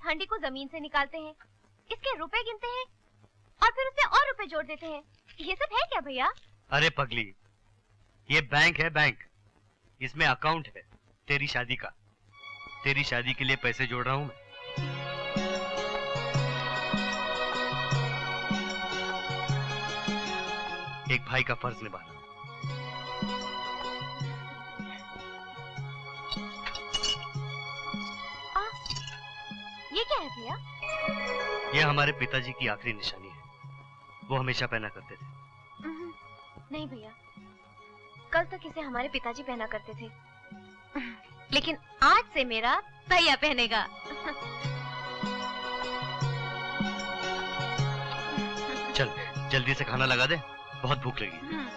हंडी को जमीन से निकालते हैं, इसके रुपए गिनते हैं और फिर उससे और रुपए जोड़ देते हैं। ये सब है क्या भैया? अरे पगली, ये बैंक है, बैंक। इसमें अकाउंट है तेरी शादी का। तेरी शादी के लिए पैसे जोड़ रहा हूं मैं। एक भाई का फर्ज निभा रहा हूं। ये क्या है भैया? ये हमारे पिताजी की आखिरी निशानी है, वो हमेशा पहना करते थे। नहीं भैया, कल तक इसे हमारे पिताजी पहना करते थे, लेकिन आज से मेरा भैया पहनेगा। चल जल्दी से खाना लगा दे, बहुत भूख लगी।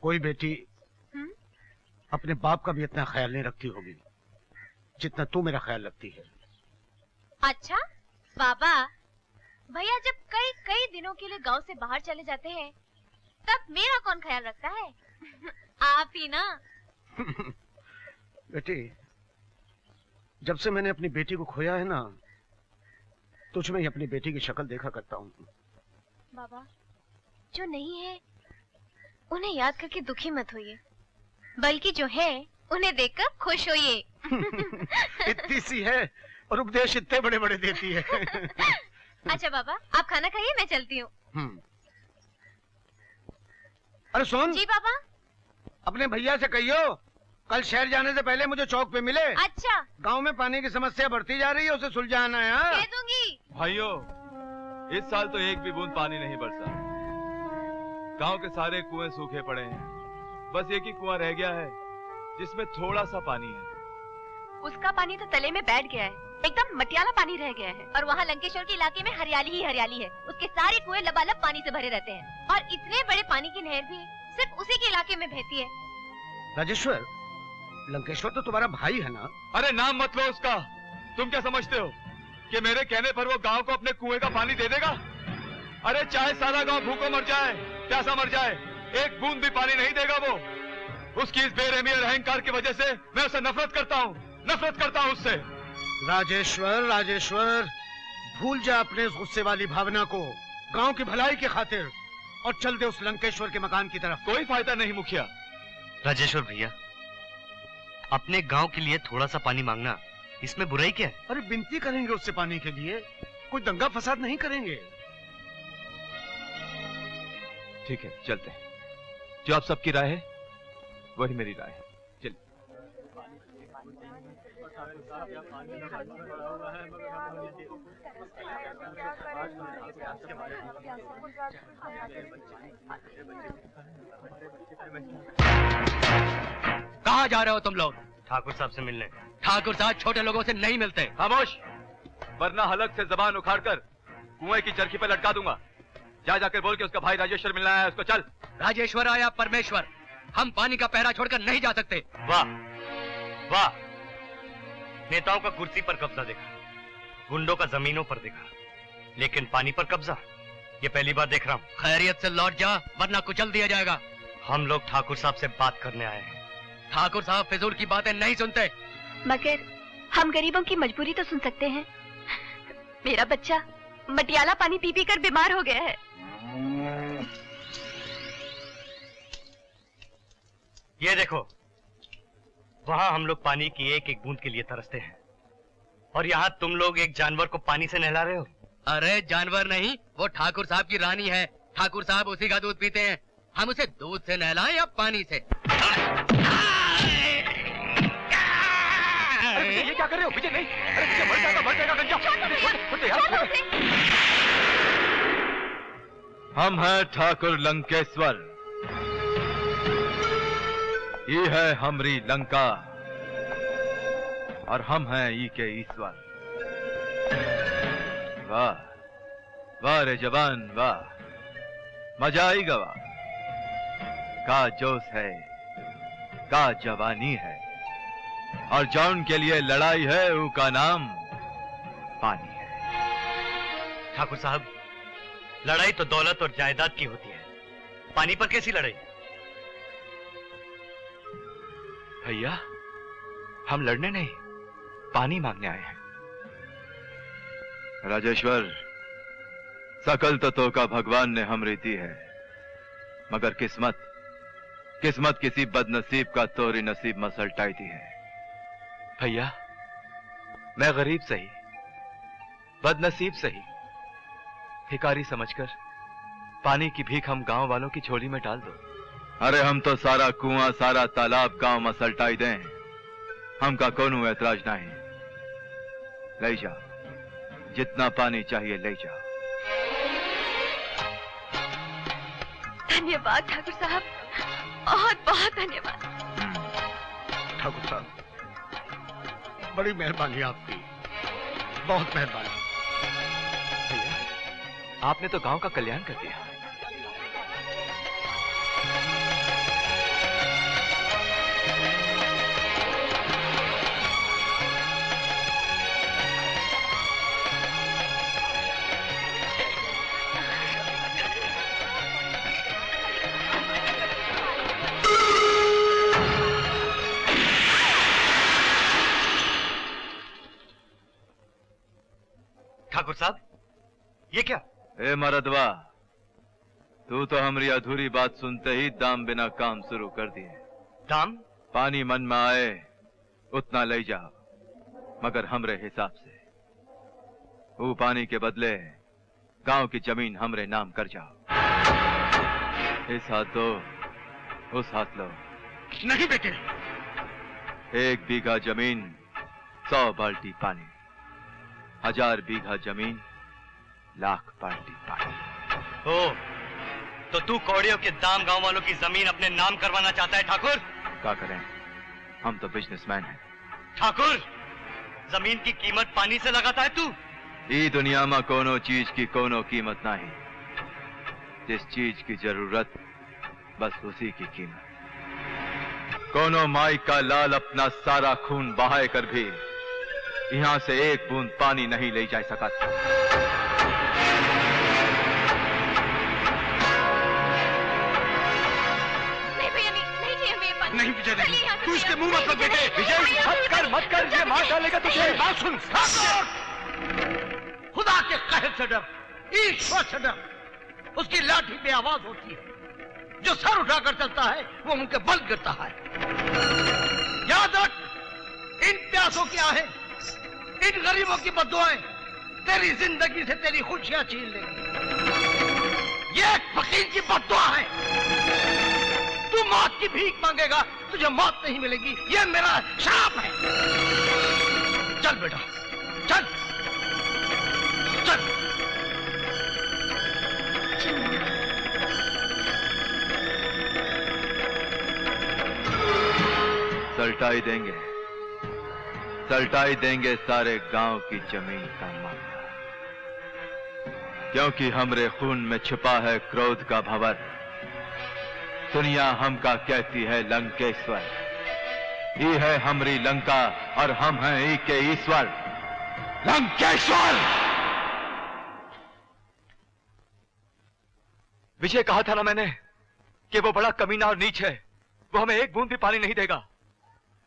कोई बेटी अपने बाप का भी इतना ख्याल नहीं रखती होगी जितना तू मेरा ख्याल रखती है। अच्छा बाबा, भैया जब कई कई दिनों के लिए गांव से बाहर चले जाते हैं, तब मेरा कौन ख्याल रखता है? आप ही ना। बेटी, जब से मैंने अपनी बेटी को खोया है ना, तुझ में ही अपनी बेटी की शक्ल देखा करता हूँ। बाबा, जो नहीं है उन्हें याद करके दुखी मत होइए, बल्कि जो है उन्हें देखकर खुश होइए। इतनी सी है और उपदेश इतने बड़े बड़े देती है। अच्छा बाबा, आप खाना खाइए, मैं चलती हूँ। अरे सुन जी बाबा। अपने भैया से कहियो कल शहर जाने से पहले मुझे चौक पे मिले। अच्छा। गांव में पानी की समस्या बढ़ती जा रही है, उसे सुलझाना है। कह दूंगी। भाइयों, इस साल तो एक भी बूंद पानी नहीं बरसा। गांव के सारे कुएं सूखे पड़े हैं, बस एक ही कुआं रह गया है जिसमें थोड़ा सा पानी है। उसका पानी तो तले में बैठ गया है, एकदम मटियाला पानी रह गया है। और वहाँ लंकेश्वर के इलाके में हरियाली ही हरियाली है। उसके सारे कुएं लबालब पानी से भरे रहते हैं और इतने बड़े पानी की नहर भी सिर्फ उसी के इलाके में बहती है। राजेश्वर, लंकेश्वर तो तुम्हारा भाई है ना? अरे नाम मत लो उसका। तुम क्या समझते हो कि मेरे कहने पर वो गांव को अपने कुएं का पानी दे देगा? अरे चाहे सारा गांव भूखों मर जाए, प्यासा मर जाए, एक बूंद भी पानी नहीं देगा वो। उसकी इस बेरहमी और अहंकार की वजह से मैं उसे नफरत करता हूँ उससे। राजेश्वर, राजेश्वर, भूल जा अपने उस गुस्से वाली भावना को गांव की भलाई की खातिर और चल दे उस लंकेश्वर के मकान की तरफ। कोई फायदा नहीं मुखिया। राजेश्वर भैया, अपने गांव के लिए थोड़ा सा पानी मांगना, इसमें बुराई क्या है? अरे विनती करेंगे उससे पानी के लिए, कोई दंगा फसाद नहीं करेंगे। ठीक है, चलते हैं। जो आप सबकी राय है वही मेरी राय है। चलिए। कहाँ जा रहे हो तुम लोग? ठाकुर साहब से मिलने। ठाकुर साहब छोटे लोगों से नहीं मिलते। खामोश, वरना हलक से जबान उखाड़कर कुएं की चरखी पर लटका दूंगा। जाकर बोल के उसका भाई राजेश्वर मिलना है, उसको चल। राजेश्वर आया परमेश्वर, हम पानी का पहरा छोड़कर नहीं जा सकते। वाह वाह, नेताओं का कुर्सी पर कब्जा देखा, गुंडों का जमीनों पर देखा, लेकिन पानी पर कब्जा ये पहली बार देख रहा हूँ। खैरियत से लौट जा, वरना कुचल दिया जाएगा। हम लोग ठाकुर साहब से बात करने आए हैं। ठाकुर साहब फिजूल की बातें नहीं सुनते। मगर हम गरीबों की मजबूरी तो सुन सकते हैं। मेरा बच्चा मटियाला पानी पी पी कर बीमार हो गया है। ये देखो, वहां हम लोग पानी की एक एक बूंद के लिए तरसते हैं और यहाँ तुम लोग एक जानवर को पानी से नहला रहे हो। अरे जानवर नहीं, वो ठाकुर साहब की रानी है। ठाकुर साहब उसी का दूध पीते हैं। हम उसे दूध से नहलाएं या पानी से? अरे ये क्या कर रहे हो? विजय नहीं, अरे विजय मर जाएगा गंजा। हम हैं ठाकुर लंकेश्वर, ये है हमरी लंका और हम हैं ई के ईश्वर। वाह वाह रे जवान वाह, मजा आई गवा। का जोश है, का जवानी है, और जौन के लिए लड़ाई है उसका नाम पानी है। ठाकुर साहब, लड़ाई तो दौलत और जायदाद की होती है, पानी पर कैसी लड़ाई? भैया, हम लड़ने नहीं, पानी मांगने आए हैं। राजेश्वर, सकल तत्वों का भगवान ने हमरी दी है, मगर किस्मत किसी बदनसीब का तोरी नसीब मसलटाई दी है। भैया, मैं गरीब सही, बदनसीब सही, भिखारी समझकर पानी की भीख हम गांव वालों की झोली में डाल दो। अरे हम तो सारा कुआं, सारा तालाब गांव मसलटाई दें, हमका कोनो ऐतराज नहीं। ले जाओ, जितना पानी चाहिए ले जाओ। धन्यवाद ठाकुर साहब, बहुत बहुत धन्यवाद। ठाकुर साहब, बड़ी मेहरबानी आपकी, बहुत मेहरबानी। भैया, आपने तो गांव का कल्याण कर दिया। ठाकुर साहब, ये क्या? ए मरदवा, तू तो हमारी अधूरी बात सुनते ही दाम बिना काम शुरू कर दिए। दाम? पानी मन में आए उतना ले जाओ, मगर हमरे हिसाब से। वो पानी के बदले गांव की जमीन हमरे नाम कर जाओ। इस हाथ दो, उस हाथ लो। नहीं बेटे। 1 बीघा जमीन 100 बाल्टी पानी, 1000 बीघा जमीन 1,00,000 बाल्टी पानी। ओ, तो तू कौड़ियों के दाम गांव वालों की जमीन अपने नाम करवाना चाहता है ठाकुर? क्या करें, हम तो बिजनेसमैन हैं। ठाकुर, जमीन की कीमत पानी से लगाता है तू? ई दुनिया में कोनो चीज की कोनो कीमत नहीं। जिस चीज की जरूरत, बस उसी की कीमत। कोनो माई का लाल अपना सारा खून बहाए कर भी यहां से 1 बूंद पानी नहीं ले जा सका। नहीं भैया, नहीं चाहिए हमें पानी। नहीं विजय, नहीं, तू इसके मुंह मत लग बेटे। विजय, मत कर, ये मार डालेगा तुझे। बात सुन, खुदा के कहर से डर, ईश्वर से डर। उसकी लाठी पे आवाज होती है, जो सर उठाकर चलता है वो उनके बल गिरता है। याद रख, इन प्यासों की आहें, इन गरीबों की बद्दुआएं तेरी जिंदगी से तेरी खुशियां छीन लेंगी। ये एक फकीर की बद्दुआ है। तू मौत की भीख मांगेगा, तुझे मौत नहीं मिलेगी, ये मेरा श्राप है। चल बेटा, चल चल। सल्टाई देंगे सारे गांव की जमीन का मामला, क्योंकि हमरे खून में छुपा है क्रोध का भंवर। दुनिया हमका कहती है लंकेश्वर, ये है हमरी लंका और हम हैं ई के ईश्वर। लंकेश्वर! विजय, कहा था ना मैंने कि वो बड़ा कमीना और नीच है, वो हमें 1 बूंद भी पानी नहीं देगा।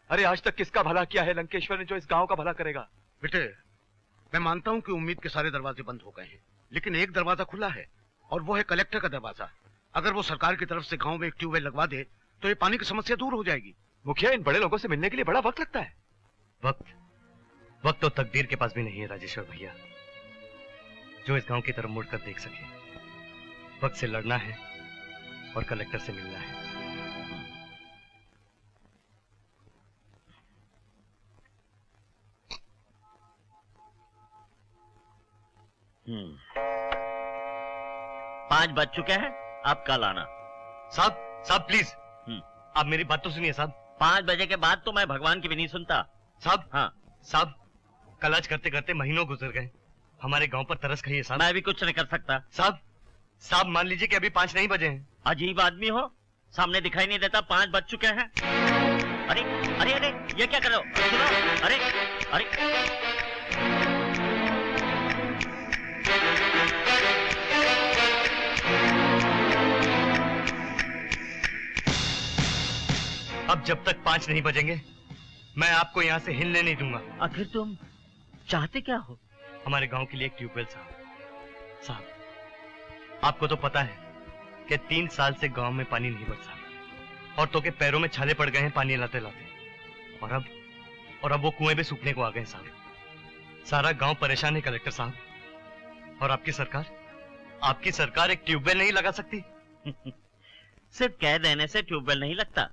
अरे आज तक किसका भला किया है लंकेश्वर ने जो इस गांव का भला करेगा? बेटे, मैं मानता हूं कि उम्मीद के सारे दरवाजे बंद हो गए हैं, लेकिन एक दरवाजा खुला है और वो है कलेक्टर का दरवाजा। अगर वो सरकार की तरफ से गांव में एक ट्यूबवेल लगवा दे तो ये पानी की समस्या दूर हो जाएगी। मुखिया, इन बड़े लोगों से मिलने के लिए बड़ा वक्त लगता है। वक्त तो तकदीर के पास भी नहीं है राजेश्वर भैया, जो इस गांव की तरफ मुड़कर देख सके। वक्त से लड़ना है और कलेक्टर से मिलना है। पांच बज चुके हैं, अब कल आना। साहब प्लीज, आप मेरी बात तो सुनिए साहब। 5 बजे के बाद तो मैं भगवान की भी नहीं सुनता। साहब, हाँ साहब, कलाज करते करते महीनों गुजर गए, हमारे गांव पर तरस खाइए साहब। मैं भी कुछ नहीं कर सकता। साहब मान लीजिए कि अभी 5 नहीं बजे हैं। अजीब आदमी हो, सामने दिखाई नहीं देता 5 बज चुके हैं। अरे अरे अरे ये क्या कर रहे हो? सुनो, अरे अरे अब जब तक 5 नहीं बजेंगे मैं आपको यहाँ से हिलने नहीं दूंगा। आखिर तुम चाहते क्या हो? हमारे गांव के लिए एक ट्यूबवेल साहब। आपको तो पता है कि 3 साल से गांव में पानी नहीं बरसा और तो के पैरों में छाले पड़ गए हैं पानी लाते लाते। और अब वो कुएं भी सूखने को आ गए साहब। सारा गांव परेशान है कलेक्टर साहब। और आपकी सरकार एक ट्यूबवेल नहीं लगा सकती? सिर्फ कह देने से ट्यूबवेल नहीं लगता।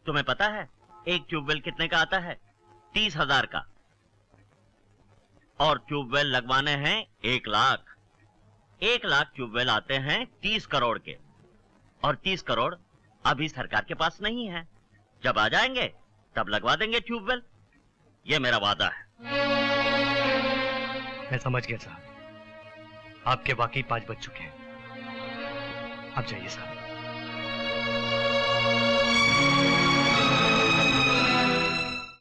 तुम्हें पता है एक ट्यूबवेल कितने का आता है? 30,000 का। और ट्यूबवेल लगवाने हैं 1 लाख। 1 लाख ट्यूबवेल आते हैं 30 करोड़ के। और 30 करोड़ अभी सरकार के पास नहीं है। जब आ जाएंगे तब लगवा देंगे ट्यूबवेल। ये मेरा वादा है। मैं समझ गया साहब। आपके वाकई 5 बज चुके हैं। आप जाइए साहब।